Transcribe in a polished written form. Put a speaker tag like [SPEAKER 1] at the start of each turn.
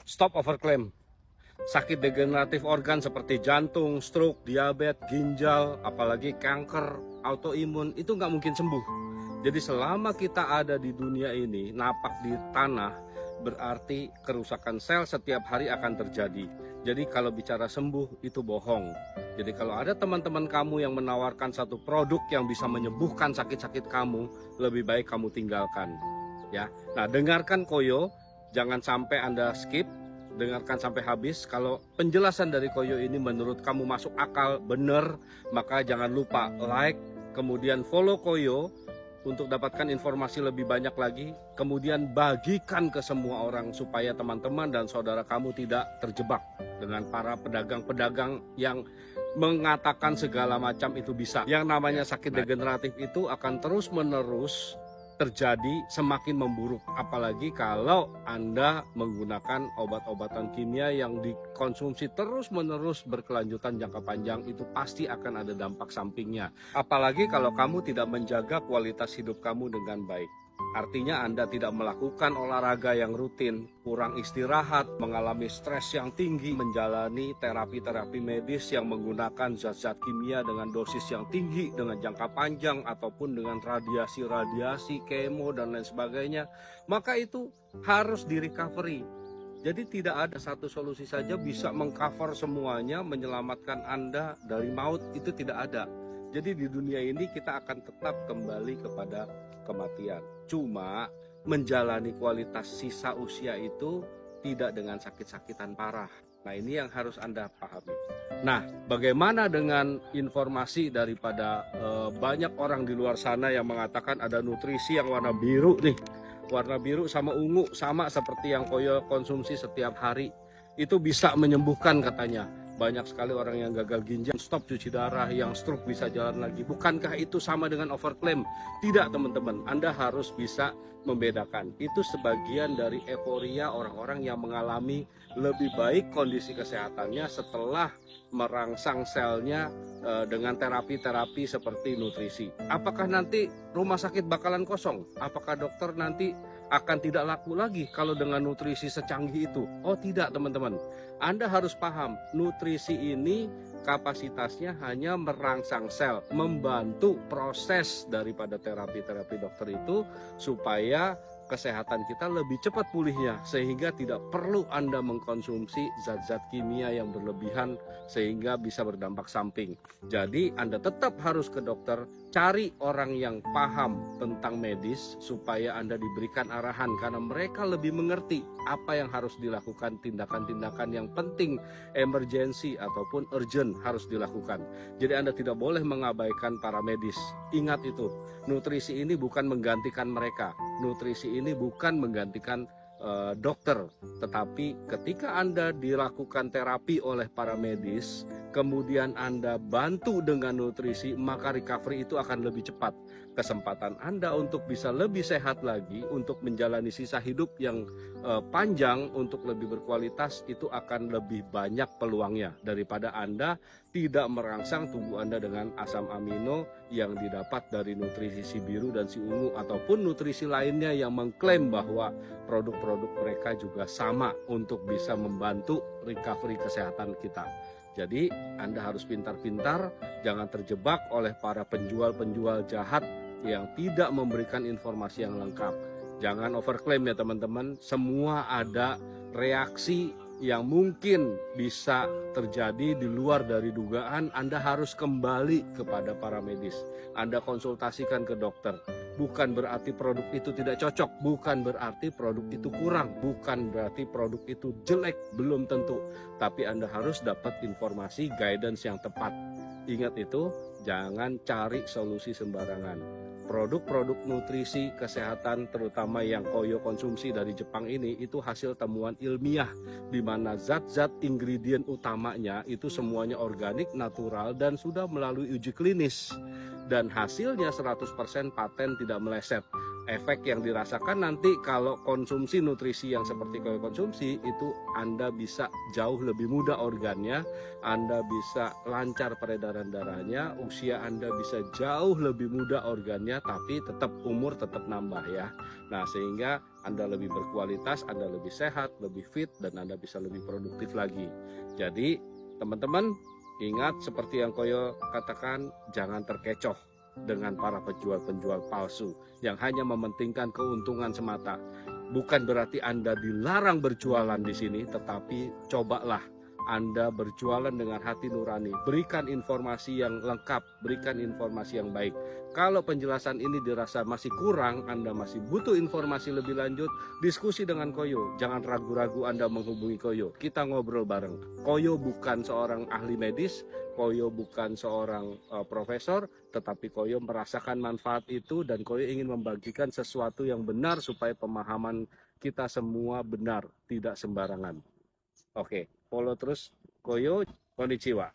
[SPEAKER 1] Stop overclaim. Sakit degeneratif organ seperti jantung, stroke, diabetes, ginjal, apalagi kanker, autoimun itu nggak mungkin sembuh. Jadi selama kita ada di dunia ini, napak di tanah, berarti kerusakan sel setiap hari akan terjadi. Jadi kalau bicara sembuh itu bohong. Jadi kalau ada teman-teman kamu yang menawarkan satu produk yang bisa menyembuhkan sakit-sakit kamu, lebih baik kamu tinggalkan. Ya, nah dengarkan Koyo, jangan sampai Anda skip. Dengarkan sampai habis. Kalau penjelasan dari Koyo ini menurut kamu masuk akal, benar, maka jangan lupa like, kemudian follow Koyo untuk dapatkan informasi lebih banyak lagi. Kemudian bagikan ke semua orang supaya teman-teman dan saudara kamu tidak terjebak dengan para pedagang-pedagang yang mengatakan segala macam itu bisa. Yang namanya sakit degeneratif itu akan terus-menerus terjadi, semakin memburuk, apalagi kalau Anda menggunakan obat-obatan kimia yang dikonsumsi terus-menerus berkelanjutan jangka panjang, itu pasti akan ada dampak sampingnya. Apalagi kalau kamu tidak menjaga kualitas hidup kamu dengan baik. Artinya Anda tidak melakukan olahraga yang rutin, kurang istirahat, mengalami stres yang tinggi, menjalani terapi-terapi medis yang menggunakan zat-zat kimia dengan dosis yang tinggi, dengan jangka panjang, ataupun dengan radiasi-radiasi, kemo, dan lain sebagainya, maka itu harus di recovery. Jadi tidak ada satu solusi saja bisa mengcover semuanya, menyelamatkan Anda dari maut, itu tidak ada. Jadi di dunia ini kita akan tetap kembali kepada kematian. Cuma menjalani kualitas sisa usia itu tidak dengan sakit-sakitan parah. Nah ini yang harus Anda pahami. Nah bagaimana dengan informasi daripada banyak orang di luar sana yang mengatakan ada nutrisi yang warna biru nih. Warna biru sama ungu sama seperti yang Koyo konsumsi setiap hari. Itu bisa menyembuhkan katanya. Banyak sekali orang yang gagal ginjal, stop cuci darah, yang stroke bisa jalan lagi. Bukankah itu sama dengan overclaim? Tidak teman-teman, Anda harus bisa membedakan. Itu sebagian dari euforia orang-orang yang mengalami lebih baik kondisi kesehatannya setelah merangsang selnya dengan terapi-terapi seperti nutrisi. Apakah nanti rumah sakit bakalan kosong? Apakah dokter nanti akan tidak laku lagi kalau dengan nutrisi secanggih itu? Oh tidak teman-teman, Anda harus paham nutrisi ini kapasitasnya hanya merangsang sel, membantu proses daripada terapi-terapi dokter itu supaya kesehatan kita lebih cepat pulihnya, sehingga tidak perlu Anda mengkonsumsi zat-zat kimia yang berlebihan sehingga bisa berdampak samping. Jadi Anda tetap harus ke dokter, cari orang yang paham tentang medis supaya Anda diberikan arahan, karena mereka lebih mengerti apa yang harus dilakukan, tindakan-tindakan yang penting, emergency ataupun urgent harus dilakukan. Jadi Anda tidak boleh mengabaikan para medis. Ingat itu, nutrisi ini bukan menggantikan mereka. Nutrisi ini bukan menggantikan dokter, tetapi ketika Anda dilakukan terapi oleh para medis, kemudian Anda bantu dengan nutrisi, maka recovery itu akan lebih cepat. Kesempatan Anda untuk bisa lebih sehat lagi, untuk menjalani sisa hidup yang panjang, untuk lebih berkualitas, itu akan lebih banyak peluangnya daripada Anda tidak merangsang tubuh Anda dengan asam amino yang didapat dari nutrisi si biru dan si ungu, ataupun nutrisi lainnya yang mengklaim bahwa produk-produk mereka juga sama untuk bisa membantu recovery kesehatan kita. Jadi Anda harus pintar-pintar, jangan terjebak oleh para penjual-penjual jahat yang tidak memberikan informasi yang lengkap. Jangan overclaim ya teman-teman, semua ada reaksi yang mungkin bisa terjadi di luar dari dugaan. Anda harus kembali kepada para medis. Anda konsultasikan ke dokter. Bukan berarti produk itu tidak cocok, bukan berarti produk itu kurang, bukan berarti produk itu jelek, belum tentu. Tapi Anda harus dapat informasi, guidance yang tepat. Ingat itu, jangan cari solusi sembarangan. Produk-produk nutrisi kesehatan terutama yang Koyo konsumsi dari Jepang ini itu hasil temuan ilmiah, di mana zat-zat ingredient utamanya itu semuanya organik, natural, dan sudah melalui uji klinis. Dan hasilnya 100% paten tidak meleset. efek yang dirasakan nanti kalau konsumsi nutrisi yang seperti Koyo konsumsi itu Anda bisa jauh lebih mudah organnya, Anda bisa lancar peredaran darahnya, usia Anda bisa jauh lebih mudah organnya, tapi tetap umur tetap nambah ya. Nah, sehingga Anda lebih berkualitas, Anda lebih sehat, lebih fit, dan Anda bisa lebih produktif lagi. Jadi teman-teman ingat seperti yang Koyo katakan, jangan terkecoh dengan para penjual-penjual palsu yang hanya mementingkan keuntungan semata. Bukan berarti Anda dilarang berjualan di sini, tetapi cobalah Anda berjualan dengan hati nurani. Berikan informasi yang lengkap, berikan informasi yang baik. Kalau penjelasan ini dirasa masih kurang, Anda masih butuh informasi lebih lanjut, diskusi dengan Koyo. Jangan ragu-ragu Anda menghubungi Koyo. Kita ngobrol bareng. Koyo bukan seorang ahli medis, Koyo bukan seorang profesor, tetapi Koyo merasakan manfaat itu dan Koyo ingin membagikan sesuatu yang benar supaya pemahaman kita semua benar, tidak sembarangan. Oke, follow terus Koyo. Konnichiwa.